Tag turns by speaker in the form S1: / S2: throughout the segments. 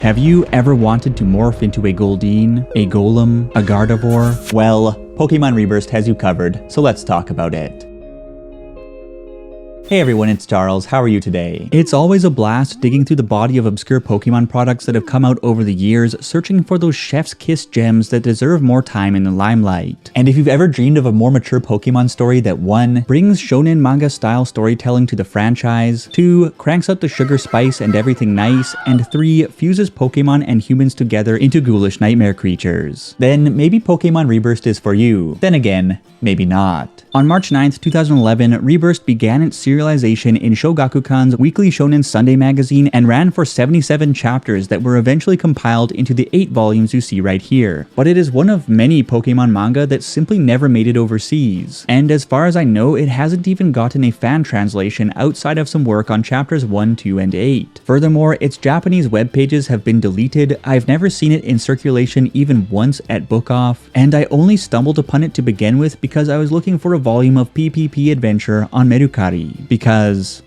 S1: Have you ever wanted to morph into a Goldeen, a Golem, a Gardevoir? Well, Pokémon Reburst has you covered, so let's talk about it. Hey everyone, it's Charles. How are you today? It's always a blast digging through the body of obscure Pokemon products that have come out over the years, searching for those chef's kiss gems that deserve more time in the limelight. And if you've ever dreamed of a more mature Pokemon story that 1. Brings shonen manga style storytelling to the franchise, 2. Cranks up the sugar spice and everything nice, and 3. Fuses Pokemon and humans together into ghoulish nightmare creatures, then maybe Pokemon Reburst is for you. Then again, maybe not. On March 9th, 2011, Reburst began its serialization in Shogakukan's weekly Shonen Sunday magazine and ran for 77 chapters that were eventually compiled into the 8 volumes you see right here. But it is one of many Pokemon manga that simply never made it overseas. And as far as I know, it hasn't even gotten a fan translation outside of some work on chapters 1, 2, and 8. Furthermore, its Japanese web pages have been deleted, I've never seen it in circulation even once at Book Off, and I only stumbled upon it to begin with because I was looking for a volume of PPP Adventure on Mercari. Because...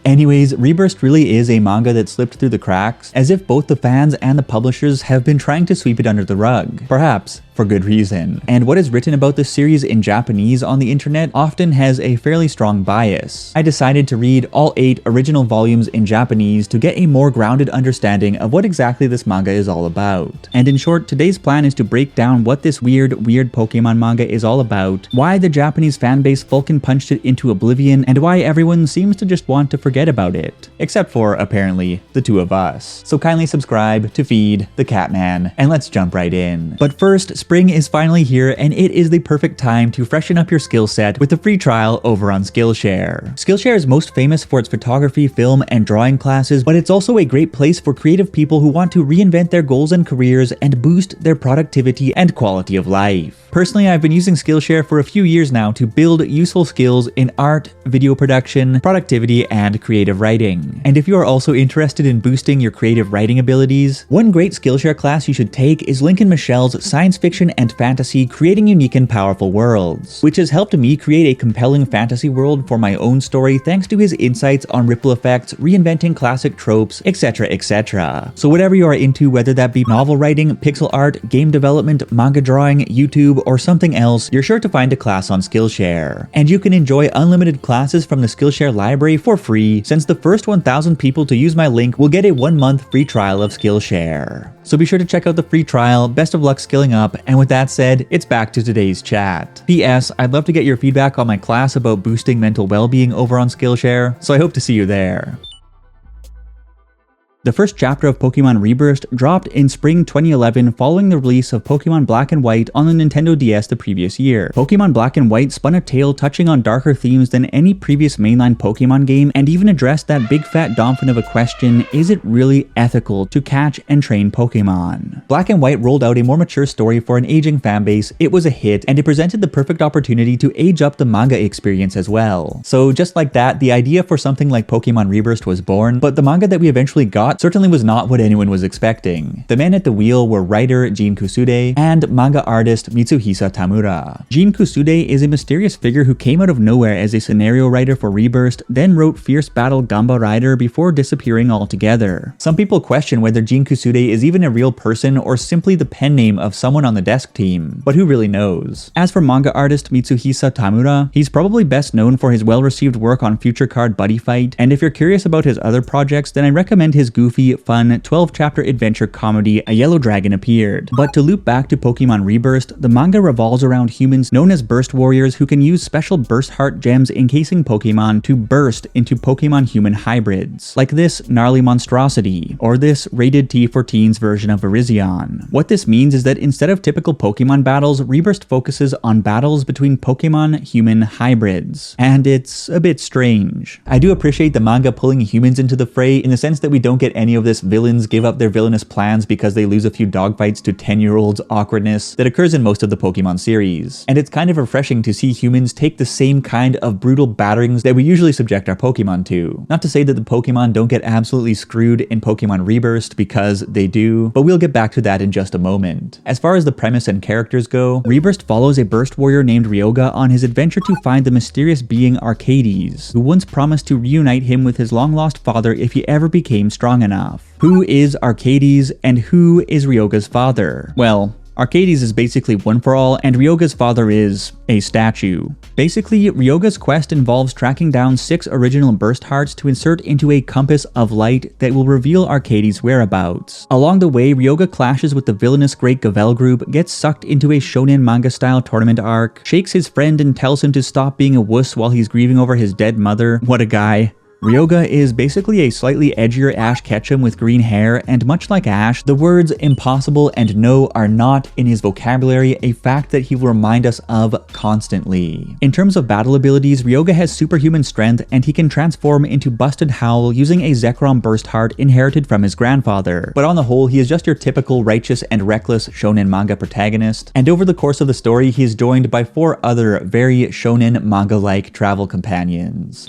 S1: Anyways, Reburst really is a manga that slipped through the cracks, as if both the fans and the publishers have been trying to sweep it under the rug. Perhaps for good reason. And what is written about this series in Japanese on the internet often has a fairly strong bias. I decided to read all 8 original volumes in Japanese to get a more grounded understanding of what exactly this manga is all about. And in short, today's plan is to break down what this weird Pokemon manga is all about, why the Japanese fanbase Vulcan punched it into oblivion, and why everyone seems to just want to forget about it. Except for, apparently, the 2 of us. So kindly subscribe to feed the Catman, and let's jump right in. But first, spring is finally here, and it is the perfect time to freshen up your skill set with a free trial over on Skillshare. Skillshare is most famous for its photography, film, and drawing classes, but it's also a great place for creative people who want to reinvent their goals and careers and boost their productivity and quality of life. Personally, I've been using Skillshare for a few years now to build useful skills in art, video production, productivity, and creative writing. And if you are also interested in boosting your creative writing abilities, one great Skillshare class you should take is Lincoln Michelle's Science Fiction and Fantasy Creating Unique and Powerful Worlds, which has helped me create a compelling fantasy world for my own story thanks to his insights on ripple effects, reinventing classic tropes, etc, etc. So whatever you are into, whether that be novel writing, pixel art, game development, manga drawing, YouTube, or something else, you're sure to find a class on Skillshare. And you can enjoy unlimited classes from the Skillshare library for free, since the first 1,000 people to use my link will get a 1-month free trial of Skillshare. So be sure to check out the free trial. Best of luck skilling up, and with that said, it's back to today's chat. P.S. I'd love to get your feedback on my class about boosting mental well-being over on Skillshare, so I hope to see you there. The first chapter of Pokemon Reburst dropped in spring 2011 following the release of Pokemon Black and White on the Nintendo DS the previous year. Pokemon Black and White spun a tale touching on darker themes than any previous mainline Pokemon game and even addressed that big fat donphin of a question: is it really ethical to catch and train Pokemon? Black and White rolled out a more mature story for an aging fanbase, it was a hit, and it presented the perfect opportunity to age up the manga experience as well. So just like that, the idea for something like Pokemon Reburst was born, but the manga that we eventually got certainly was not what anyone was expecting. The men at the wheel were writer Jin Kusude and manga artist Mitsuhisa Tamura. Jin Kusude is a mysterious figure who came out of nowhere as a scenario writer for Reburst, then wrote Fierce Battle Gamba Rider before disappearing altogether. Some people question whether Jin Kusude is even a real person or simply the pen name of someone on the desk team, but who really knows? As for manga artist Mitsuhisa Tamura, he's probably best known for his well-received work on Future Card Buddy Fight, and if you're curious about his other projects, then I recommend his goofy, fun 12-chapter adventure comedy A Yellow Dragon Appeared. But to loop back to Pokemon Reburst, the manga revolves around humans known as Burst Warriors who can use special Burst Heart gems encasing Pokemon to burst into Pokemon human hybrids, like this gnarly monstrosity, or this rated T for teens version of Virizion. What this means is that instead of typical Pokemon battles, Reburst focuses on battles between Pokemon human hybrids, and it's a bit strange. I do appreciate the manga pulling humans into the fray in the sense that we don't get any of this villains give up their villainous plans because they lose a few dogfights to 10-year-olds awkwardness that occurs in most of the Pokemon series. And it's kind of refreshing to see humans take the same kind of brutal batterings that we usually subject our Pokemon to. Not to say that the Pokemon don't get absolutely screwed in Pokemon Reburst, because they do, but we'll get back to that in just a moment. As far as the premise and characters go, Reburst follows a Burst Warrior named Ryoga on his adventure to find the mysterious being Arcades, who once promised to reunite him with his long-lost father if he ever became strong strong enough. Who is Arcades and who is Ryoga's father? Well, Arcades is basically one for all, and Ryoga's father is a statue. Basically, Ryoga's quest involves tracking down 6 original burst hearts to insert into a compass of light that will reveal Arcades' whereabouts. Along the way, Ryoga clashes with the villainous Great Gavel group, gets sucked into a shonen manga-style tournament arc, shakes his friend and tells him to stop being a wuss while he's grieving over his dead mother. What a guy. Ryoga is basically a slightly edgier Ash Ketchum with green hair, and much like Ash, the words impossible and no are not in his vocabulary, a fact that he will remind us of constantly. In terms of battle abilities, Ryoga has superhuman strength, and he can transform into Busted Howl using a Zekrom Burst Heart inherited from his grandfather. But on the whole, he is just your typical righteous and reckless shonen manga protagonist, and over the course of the story, he is joined by 4 other very shonen manga-like travel companions.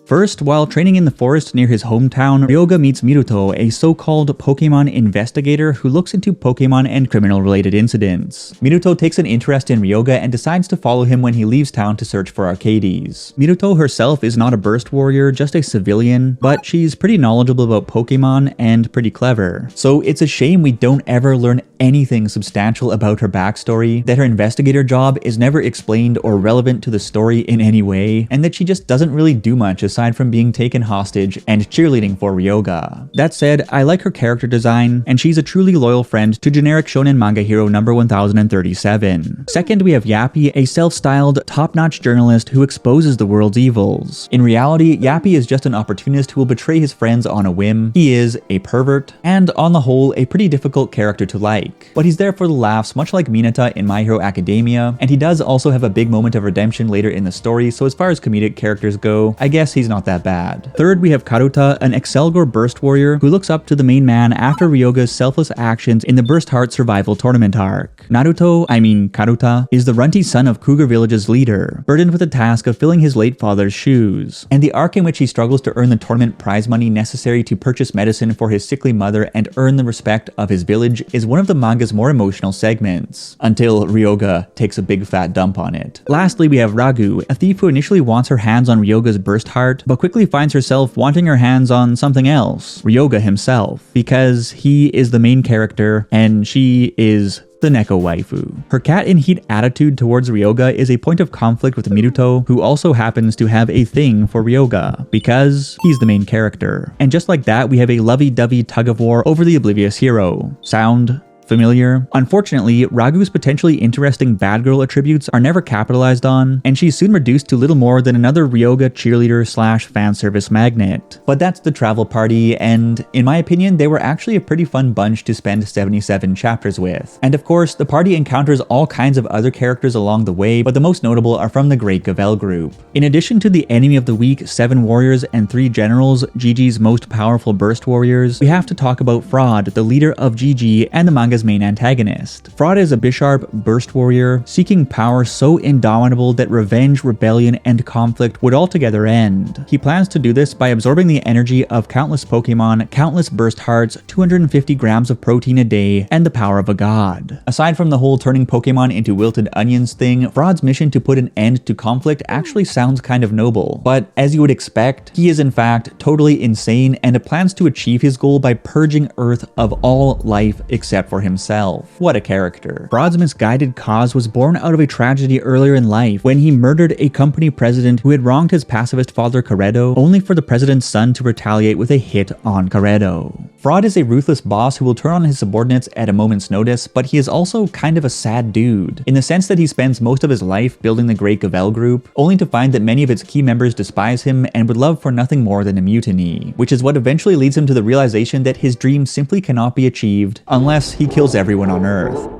S1: First, while training in the forest near his hometown, Ryoga meets Miruto, a so-called Pokemon investigator who looks into Pokemon and criminal-related incidents. Miruto takes an interest in Ryoga and decides to follow him when he leaves town to search for Arcades. Miruto herself is not a burst warrior, just a civilian, but she's pretty knowledgeable about Pokemon and pretty clever. So it's a shame we don't ever learn anything substantial about her backstory, that her investigator job is never explained or relevant to the story in any way, and that she just doesn't really do much aside from being taken hostage and cheerleading for Ryoga. That said, I like her character design, and she's a truly loyal friend to generic shonen manga hero number 1037. Second, we have Yappy, a self-styled, top-notch journalist who exposes the world's evils. In reality, Yappy is just an opportunist who will betray his friends on a whim. He is a pervert, and on the whole, a pretty difficult character to like. But he's there for the laughs, much like Mineta in My Hero Academia, and he does also have a big moment of redemption later in the story, so as far as comedic characters go, I guess he's not that bad. Third, we have Karuta, an Excelgor burst warrior who looks up to the main man after Ryoga's selfless actions in the Burst Heart Survival Tournament arc. Karuta, is the runty son of Cougar Village's leader, burdened with the task of filling his late father's shoes. And the arc in which he struggles to earn the tournament prize money necessary to purchase medicine for his sickly mother and earn the respect of his village is one of the manga's more emotional segments, until Ryoga takes a big fat dump on it. Lastly, we have Ragu, a thief who initially wants her hands on Ryoga's burst heart, but quickly finds herself wanting her hands on something else, Ryoga himself, because he is the main character and she is the Neko waifu. Her cat-in-heat attitude towards Ryoga is a point of conflict with Miruto, who also happens to have a thing for Ryoga, because he's the main character. And just like that, we have a lovey-dovey tug-of-war over the oblivious hero. Sound familiar? Unfortunately, Ragu's potentially interesting bad girl attributes are never capitalized on, and she's soon reduced to little more than another Ryoga cheerleader slash fanservice magnet. But that's the travel party, and in my opinion, they were actually a pretty fun bunch to spend 77 chapters with. And of course, the party encounters all kinds of other characters along the way, but the most notable are from the Great Gavel group. In addition to the enemy of the week, 7 warriors and 3 generals, Gigi's most powerful burst warriors, we have to talk about Fraud, the leader of Gigi and the manga's main antagonist. Fraud is a Bisharp burst warrior, seeking power so indomitable that revenge, rebellion, and conflict would altogether end. He plans to do this by absorbing the energy of countless Pokemon, countless burst hearts, 250 grams of protein a day, and the power of a god. Aside from the whole turning Pokemon into wilted onions thing, Fraud's mission to put an end to conflict actually sounds kind of noble, but as you would expect, he is in fact totally insane and plans to achieve his goal by purging Earth of all life except for himself. What a character. Fraud's misguided cause was born out of a tragedy earlier in life when he murdered a company president who had wronged his pacifist father Caredo, only for the president's son to retaliate with a hit on Caredo. Fraud is a ruthless boss who will turn on his subordinates at a moment's notice, but he is also kind of a sad dude, in the sense that he spends most of his life building the Great Gavel group, only to find that many of its key members despise him and would love for nothing more than a mutiny, which is what eventually leads him to the realization that his dream simply cannot be achieved unless he kills everyone on Earth.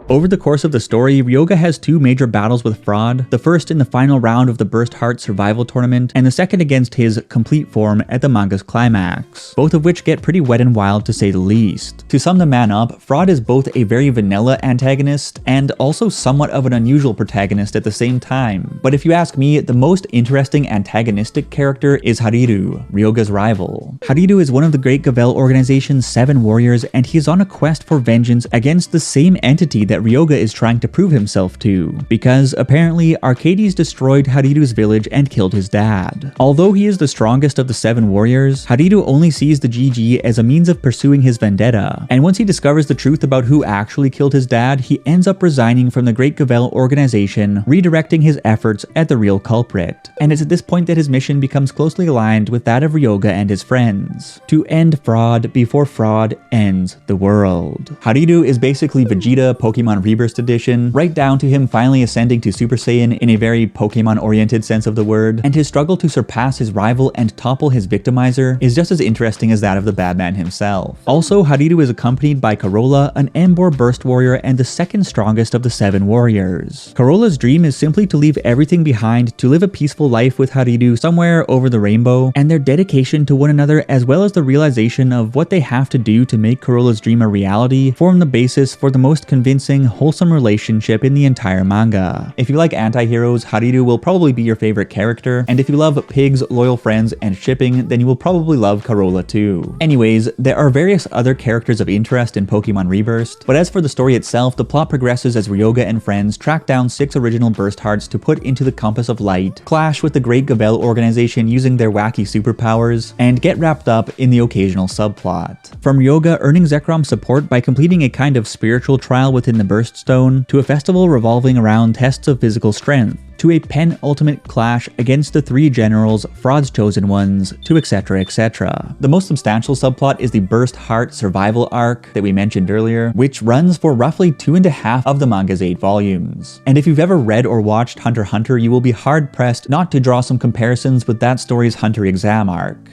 S1: Over the course of the story, Ryoga has 2 major battles with Fraud, the first in the final round of the Burst Heart Survival Tournament, and the second against his complete form at the manga's climax, both of which get pretty wet and wild to say the least. To sum the man up, Fraud is both a very vanilla antagonist and also somewhat of an unusual protagonist at the same time. But if you ask me, the most interesting antagonistic character is Hariru, Ryoga's rival. Hariru is one of the Great Gavel organization's 7 warriors, and he is on a quest for vengeance against the same entity that that Ryoga is trying to prove himself to, because apparently Arcades destroyed Hariru's village and killed his dad. Although he is the strongest of the 7 warriors, Hariru only sees the GG as a means of pursuing his vendetta, and once he discovers the truth about who actually killed his dad, he ends up resigning from the Great Gavel organization, redirecting his efforts at the real culprit. And it's at this point that his mission becomes closely aligned with that of Ryoga and his friends, to end fraud before fraud ends the world. Hariru is basically Vegeta Pokémon Reburst edition, right down to him finally ascending to Super Saiyan in a very Pokémon-oriented sense of the word, and his struggle to surpass his rival and topple his victimizer is just as interesting as that of the bad man himself. Also, Hariru is accompanied by Corolla, an Ember Burst warrior and the second strongest of the 7 warriors. Corolla's dream is simply to leave everything behind to live a peaceful life with Hariru somewhere over the rainbow, and their dedication to one another as well as the realization of what they have to do to make Corolla's dream a reality form the basis for the most convincing, wholesome relationship in the entire manga. If you like anti-heroes, Hariru will probably be your favorite character, and if you love pigs, loyal friends, and shipping, then you will probably love Corolla too. Anyways, there are various other characters of interest in Pokémon Reburst, but as for the story itself, the plot progresses as Ryoga and friends track down 6 original Burst Hearts to put into the Compass of Light, clash with the Great Gavel organization using their wacky superpowers, and get wrapped up in the occasional subplot. From Ryoga earning Zekrom's support by completing a kind of spiritual trial within the Burst Stone, to a festival revolving around tests of physical strength, to a penultimate clash against the 3 generals, Fraud's chosen ones, to etc, etc. The most substantial subplot is the Burst Heart survival arc that we mentioned earlier, which runs for roughly 2.5 of the manga's 8 volumes. And if you've ever read or watched Hunter x Hunter, you will be hard-pressed not to draw some comparisons with that story's Hunter exam arc.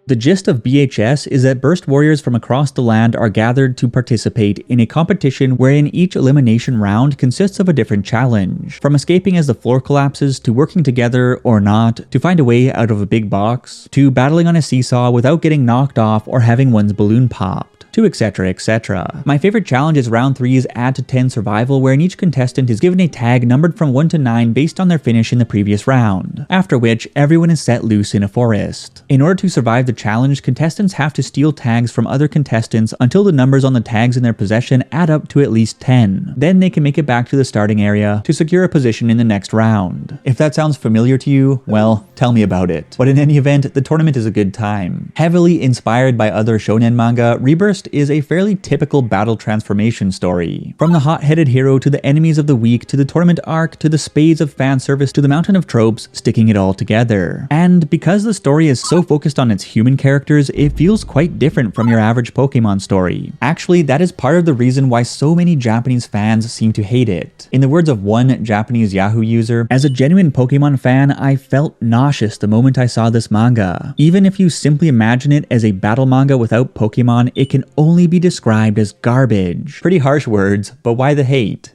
S1: The gist of BHS is that Burst Warriors from across the land are gathered to participate in a competition wherein each elimination round consists of a different challenge, from escaping as the floor collapses to working together or not to find a way out of a big box, to battling on a seesaw without getting knocked off or having one's balloon popped, to etc, etc. My favorite challenge is round 3's Add to 10 survival, wherein each contestant is given a tag numbered from 1 to 9 based on their finish in the previous round, after which everyone is set loose in a forest. In order to survive the challenge, contestants have to steal tags from other contestants until the numbers on the tags in their possession add up to at least 10. Then they can make it back to the starting area to secure a position in the next round. If that sounds familiar to you, well, tell me about it. But in any event, the tournament is a good time. Heavily inspired by other shonen manga, Reburst is a fairly typical battle transformation story. From the hot-headed hero to the enemies of the week to the tournament arc to the spades of fan service to the mountain of tropes, sticking it all together. And because the story is so focused on its human characters, it feels quite different from your average Pokemon story. Actually, that is part of the reason why so many Japanese fans seem to hate it. In the words of one Japanese Yahoo user, "As a genuine Pokemon fan, I felt nauseous the moment I saw this manga. Even if you simply imagine it as a battle manga without Pokemon, it can only be described as garbage." Pretty harsh words, but why the hate?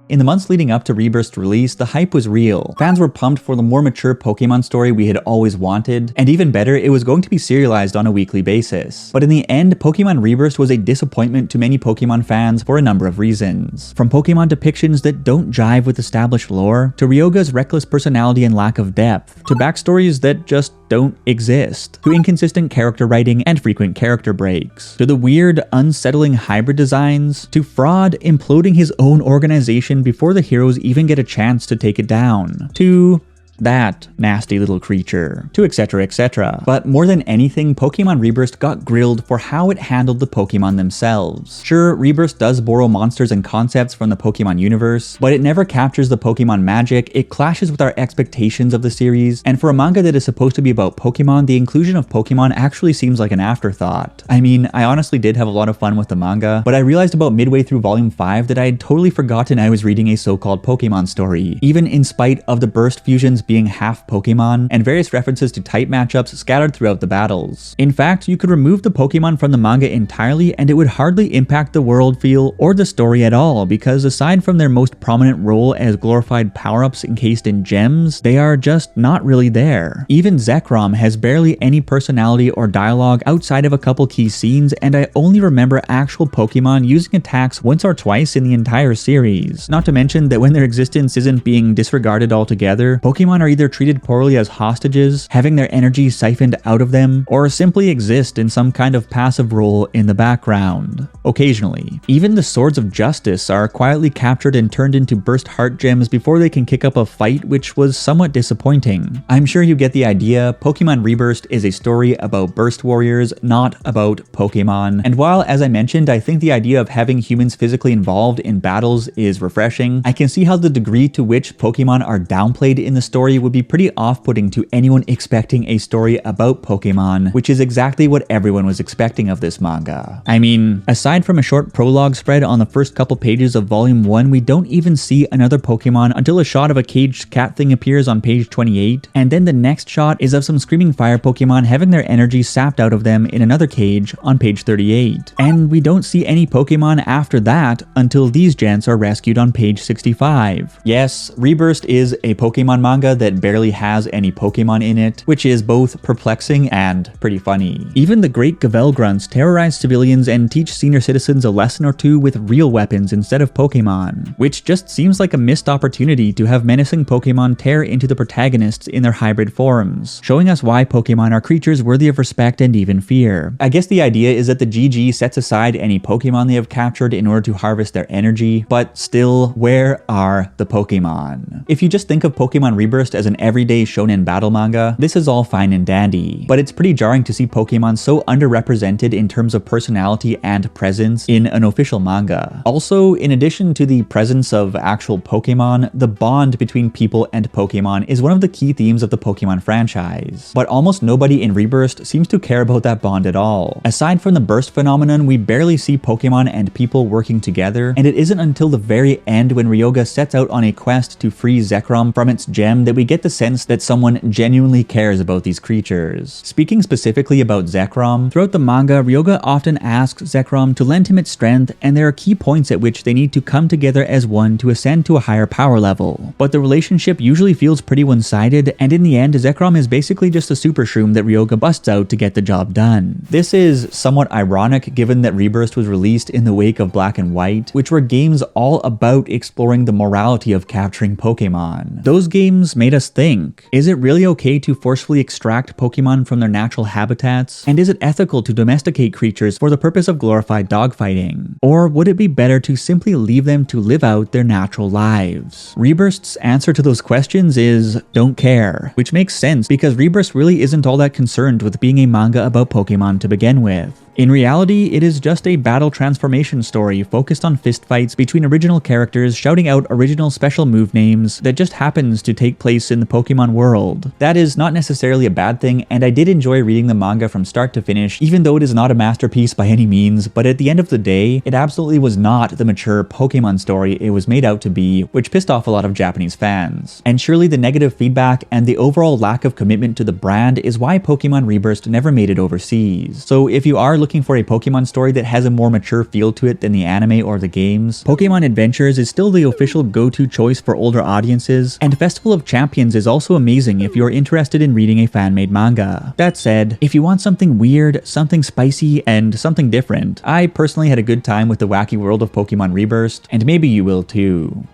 S1: In the months leading up to Reburst's release, the hype was real. Fans were pumped for the more mature Pokemon story we had always wanted, and even better, it was going to be serialized on a weekly basis. But in the end, Pokemon Reburst was a disappointment to many Pokemon fans for a number of reasons. From Pokemon depictions that don't jive with established lore, to Ryoga's reckless personality and lack of depth, to backstories that just don't exist, to inconsistent character writing and frequent character breaks, to the weird, unsettling hybrid designs, to Fraud imploding his own organization before the heroes even get a chance to take it down, to that nasty little creature, to etc, etc. But more than anything, Pokemon Reburst got grilled for how it handled the Pokemon themselves. Sure, Reburst does borrow monsters and concepts from the Pokemon universe, but it never captures the Pokemon magic, it clashes with our expectations of the series, and for a manga that is supposed to be about Pokemon, the inclusion of Pokemon actually seems like an afterthought. I mean, I honestly did have a lot of fun with the manga, but I realized about midway through volume 5 that I had totally forgotten I was reading a so-called Pokemon story, even in spite of the Burst fusions being half Pokemon, and various references to type matchups scattered throughout the battles. In fact, you could remove the Pokemon from the manga entirely and it would hardly impact the world feel or the story at all, because aside from their most prominent role as glorified power-ups encased in gems, they are just not really there. Even Zekrom has barely any personality or dialogue outside of a couple key scenes, and I only remember actual Pokemon using attacks once or twice in the entire series. Not to mention that when their existence isn't being disregarded altogether, Pokemon Pokemon are either treated poorly as hostages, having their energy siphoned out of them, or simply exist in some kind of passive role in the background. Occasionally, even the Swords of Justice are quietly captured and turned into burst heart gems before they can kick up a fight, which was somewhat disappointing. I'm sure you get the idea. Pokemon Reburst is a story about burst warriors, not about Pokemon. And while, as I mentioned, I think the idea of having humans physically involved in battles is refreshing, I can see how the degree to which Pokemon are downplayed in the story would be pretty off-putting to anyone expecting a story about Pokemon, which is exactly what everyone was expecting of this manga. I mean, aside from a short prologue spread on the first couple pages of Volume 1, we don't even see another Pokemon until a shot of a caged cat thing appears on page 28, and then the next shot is of some screaming fire Pokemon having their energy sapped out of them in another cage on page 38. And we don't see any Pokemon after that until these gents are rescued on page 65. Yes, Reburst is a Pokemon manga that barely has any Pokemon in it, which is both perplexing and pretty funny. Even the great Gavel grunts terrorize civilians and teach senior citizens a lesson or two with real weapons instead of Pokemon, which just seems like a missed opportunity to have menacing Pokemon tear into the protagonists in their hybrid forms, showing us why Pokemon are creatures worthy of respect and even fear. I guess the idea is that the GG sets aside any Pokemon they have captured in order to harvest their energy, but still, where are the Pokemon? If you just think of Pokemon Reburst as an everyday shonen battle manga, this is all fine and dandy, but it's pretty jarring to see Pokemon so underrepresented in terms of personality and presence in an official manga. Also, in addition to the presence of actual Pokemon, the bond between people and Pokemon is one of the key themes of the Pokemon franchise, but almost nobody in Reburst seems to care about that bond at all. Aside from the burst phenomenon, we barely see Pokemon and people working together, and it isn't until the very end when Ryoga sets out on a quest to free Zekrom from its gem that we get the sense that someone genuinely cares about these creatures. Speaking specifically about Zekrom, throughout the manga, Ryoga often asks Zekrom to lend him its strength, and there are key points at which they need to come together as one to ascend to a higher power level. But the relationship usually feels pretty one-sided, and in the end, Zekrom is basically just a super shroom that Ryoga busts out to get the job done. This is somewhat ironic given that Reburst was released in the wake of Black and White, which were games all about exploring the morality of capturing Pokemon. Those games made us think, is it really okay to forcefully extract Pokemon from their natural habitats? And is it ethical to domesticate creatures for the purpose of glorified dogfighting? Or would it be better to simply leave them to live out their natural lives? Reburst's answer to those questions is don't care, which makes sense because Reburst really isn't all that concerned with being a manga about Pokemon to begin with. In reality, it is just a battle transformation story focused on fistfights between original characters shouting out original special move names that just happens to take place in the Pokemon world. That is not necessarily a bad thing, and I did enjoy reading the manga from start to finish, even though it is not a masterpiece by any means, but at the end of the day, it absolutely was not the mature Pokemon story it was made out to be, which pissed off a lot of Japanese fans. And surely the negative feedback and the overall lack of commitment to the brand is why Pokemon Reburst never made it overseas. So if you are looking for a Pokemon story that has a more mature feel to it than the anime or the games, Pokemon Adventures is still the official go-to choice for older audiences, and Festival of Champions is also amazing if you're interested in reading a fan-made manga. That said, if you want something weird, something spicy, and something different, I personally had a good time with the wacky world of Pokemon Reburst, and maybe you will too.